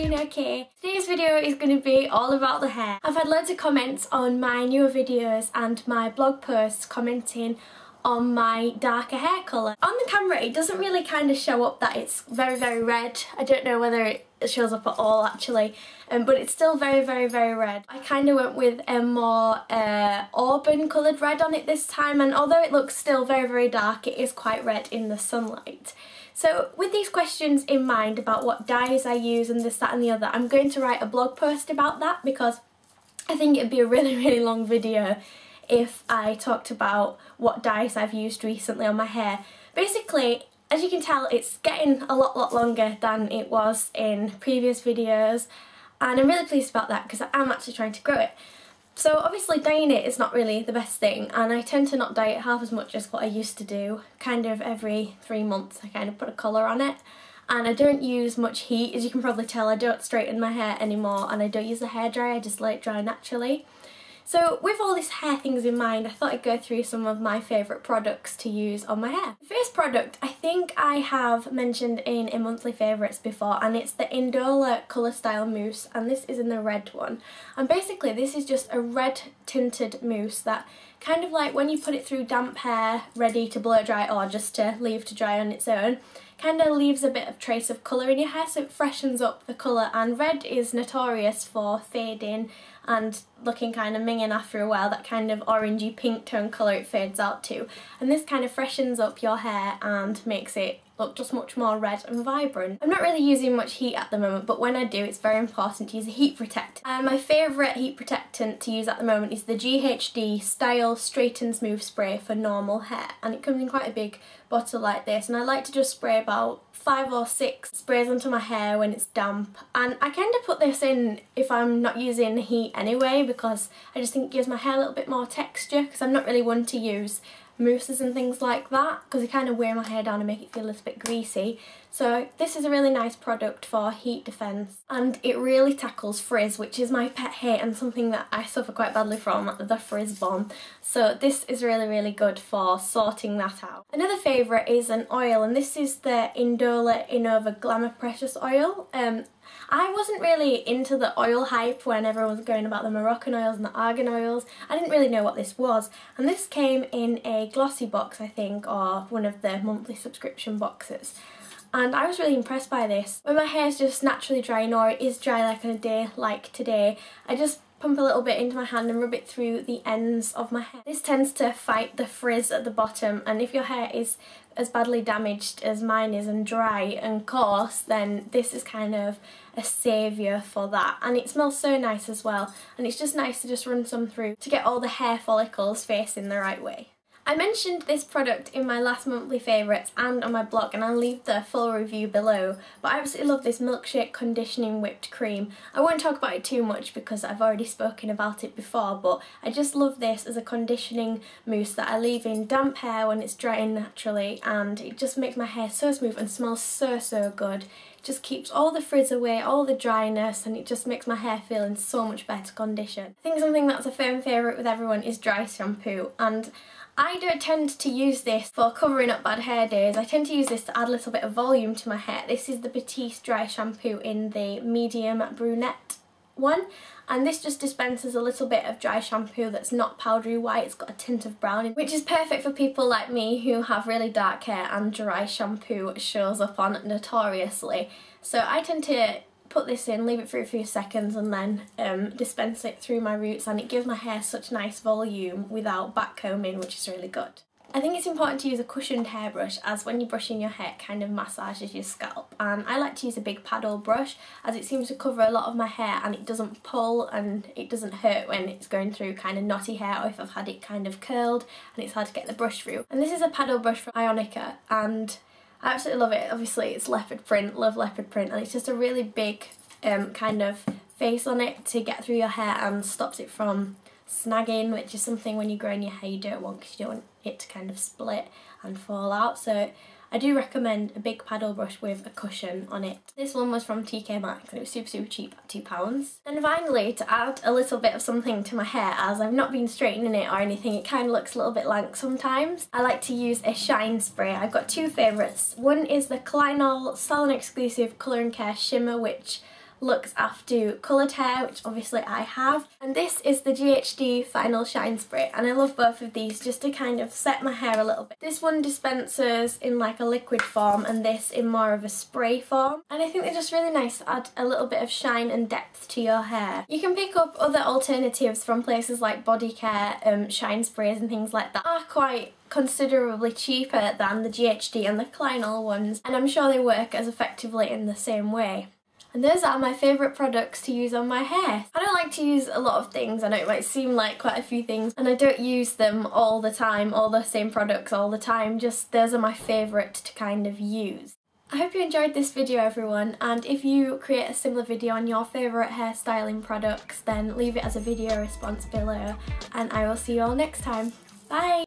doing okay? Today's video is going to be all about the hair. I've had loads of comments on my newer videos and my blog posts commenting on my darker hair colour. On the camera it doesn't really kind of show up that it's very red. I don't know whether it shows up at all actually, but it's still very red. I kind of went with a more auburn coloured red on it this time, and although it looks still very dark, it is quite red in the sunlight. So with these questions in mind about what dyes I use and this, that and the other, I'm going to write a blog post about that because I think it'd be a really long video if I talked about what dyes I've used recently on my hair. Basically, as you can tell, it's getting a lot longer than it was in previous videos, and I'm really pleased about that because I'm actually trying to grow it. So obviously dyeing it is not really the best thing, and I tend to not dye it half as much as what I used to do. Kind of every 3 months I kind of put a colour on it, and I don't use much heat. As you can probably tell, I don't straighten my hair anymore and I don't use a hairdryer, I just let it dry naturally. So with all these hair things in mind, I thought I'd go through some of my favourite products to use on my hair. The first product I think I have mentioned in a monthly favourites before, and it's the Indola Colour Style Mousse, and this is in the red one. And basically this is just a red tinted mousse that kind of like when you put it through damp hair ready to blow dry or just to leave to dry on its own, kind of leaves a bit of trace of colour in your hair, so it freshens up the colour. And red is notorious for fading and looking kind of minging after a while, that kind of orangey pink tone colour it fades out to. And this kind of freshens up your hair and makes it look just much more red and vibrant. I'm not really using much heat at the moment, but when I do, it's very important to use a heat protectant. And my favourite heat protectant to use at the moment is the GHD Style Straight and Smooth Spray for normal hair, and it comes in quite a big bottle like this, and I like to just spray about 5 or 6 sprays onto my hair when it's damp. And I kind of put this in if I'm not using heat anyway, because I just think it gives my hair a little bit more texture, because I'm not really one to use mousses and things like that because they kind of wear my hair down and make it feel a little bit greasy. So this is a really nice product for heat defence, and it really tackles frizz, which is my pet hate and something that I suffer quite badly from, the frizz bomb. So this is really good for sorting that out. Another favourite is an oil, and this is the Indola Innova Glamour Precious Oil. I wasn't really into the oil hype when everyone was going about the Moroccan oils and the argan oils. I didn't really know what this was, and this came in a glossy box I think, or one of the monthly subscription boxes. And I was really impressed by this. When my hair is just naturally drying, or it is dry like on a day like today, I just pump a little bit into my hand and rub it through the ends of my hair. This tends to fight the frizz at the bottom, and if your hair is as badly damaged as mine is and dry and coarse, then this is kind of a saviour for that. And it smells so nice as well, and it's just nice to just run some through to get all the hair follicles facing the right way. I mentioned this product in my last monthly favourites and on my blog, and I'll leave the full review below, but I absolutely love this Milkshake Conditioning Whipped Cream. I won't talk about it too much because I've already spoken about it before, but I just love this as a conditioning mousse that I leave in damp hair when it's drying naturally, and it just makes my hair so smooth and smells so good. It just keeps all the frizz away, all the dryness, and it just makes my hair feel in so much better condition. I think something that's a firm favourite with everyone is dry shampoo, and I don't tend to use this for covering up bad hair days. I tend to use this to add a little bit of volume to my hair. This is the Batiste Dry Shampoo in the medium brunette one, and this just dispenses a little bit of dry shampoo that's not powdery white. It's got a tint of brown, which is perfect for people like me who have really dark hair and dry shampoo shows up on notoriously. So I tend to put this in, leave it for a few seconds, and then dispense it through my roots, and it gives my hair such nice volume without backcombing, which is really good. I think it's important to use a cushioned hairbrush, as when you're brushing your hair it kind of massages your scalp, and I like to use a big paddle brush as it seems to cover a lot of my hair and it doesn't pull and it doesn't hurt when it's going through kind of knotty hair, or if I've had it kind of curled and it's hard to get the brush through. And this is a paddle brush from Ionica, and I absolutely love it. Obviously it's leopard print, love leopard print, and it's just a really big kind of face on it to get through your hair and stops it from snagging, which is something when you're growing your hair you don't want, because you don't want it to kind of split and fall out. So I do recommend a big paddle brush with a cushion on it. This one was from MAXX and it was super cheap at £2. And finally, to add a little bit of something to my hair, as I've not been straightening it or anything, it kind of looks a little bit lank sometimes, I like to use a shine spray. I've got two favourites. One is the Kleinol Salon Exclusive Colour and Care Shimmer, which looks after coloured hair, which obviously I have. And this is the GHD Final Shine Spray, and I love both of these just to kind of set my hair a little bit. This one dispenses in like a liquid form and this in more of a spray form, and I think they're just really nice to add a little bit of shine and depth to your hair. You can pick up other alternatives from places like body care, shine sprays and things like that are quite considerably cheaper than the GHD and the Kleinol ones, and I'm sure they work as effectively in the same way. And those are my favourite products to use on my hair. I don't like to use a lot of things. I know it might seem like quite a few things, and I don't use them all the time, all the same products all the time, just those are my favourite to kind of use. I hope you enjoyed this video everyone, and if you create a similar video on your favourite hairstyling products then leave it as a video response below, and I will see you all next time. Bye!